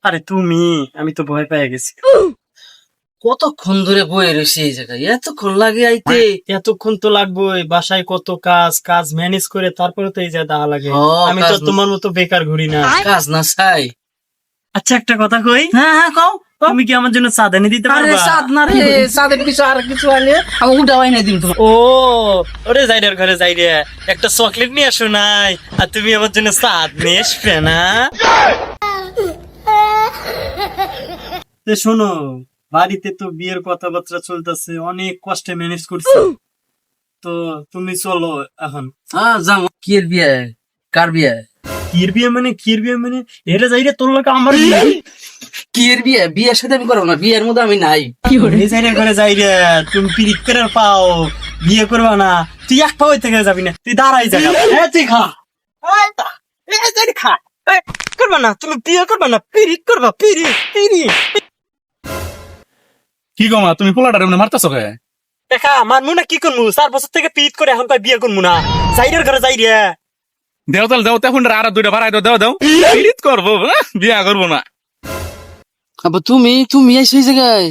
আরে তুমি, আমি তো ভয় পেয়ে গেছি। কতক্ষণ ধরে বয়ে রয়েছে এই জায়গায়, এতক্ষণ লাগে আইতে? এতক্ষণ তো লাগবেই, বাসায় কত কাজ কাজ ম্যানেজ করে তারপরে তো এই যা দাওয়া লাগে। আমি তো কাজ আর তোমার মতো বেকার ঘুরি না। কাজ না চাই। আচ্ছা একটা কথা কই, হ্যাঁ হ্যাঁ, কও। তুমি কি আমার জন্য চাঁদ এনে দিতে আরে পারবা? চাঁদ না রে, চাঁদের কিছু আর কিছু আনলে আমি উঠাওয়াই না দিন তোমার। ও, ওরে যাইরের ঘরে যাই রে, একটা চকলেট নিয়ে আসো নাই, আর তুমি আমার জন্য চাঁদ নিয়ে আসবে না? তো শোনো, বাড়িতে তো বিয়ের কথাবার্তা চলতেছে, অনেক কষ্টে ম্যানেজ করছি। তো তুমি চলো এখন। হ্যাঁ যাও। কি এর বিয়ে? কার বিয়ে? কির বিয়ে মানে, কির বিয়ে মানে, এটা যাই রে তোর লোক আমার বিয়ে। কি এর বিয়ে? বিয়ের সাথে আমি করবো না, বিয়ের মধ্যে আমি নাই। এই যাইরের ঘরে যাই রে, তুমি পিরিত করে পাও, বিয়ে করবা না, তুই এক পাও থেকে যাবি না, তুই দাঁড়াই যাবি। তুই খা, এই তা, এই যাই খা। এই, করবা না, তুমি বিয়ে করবা না, পিরিত করবা, পিরিত পিরিত। কি গো মা, তুমি পোলাটারে মানে মারতেছো কে? দেখা মানমু না, কি করমু, 4 বছর থেকে পিরিত করে এখন কয় বিয়ে করমু না, যাইরের ঘরে যাই রে। দেও তাহলে দেও, তখন আর দুইটা ভাড়াই দাও, দেও পিরিত করবো, বিয়া করবো না। আবার তুমি তুমি এই সেই জায়গায়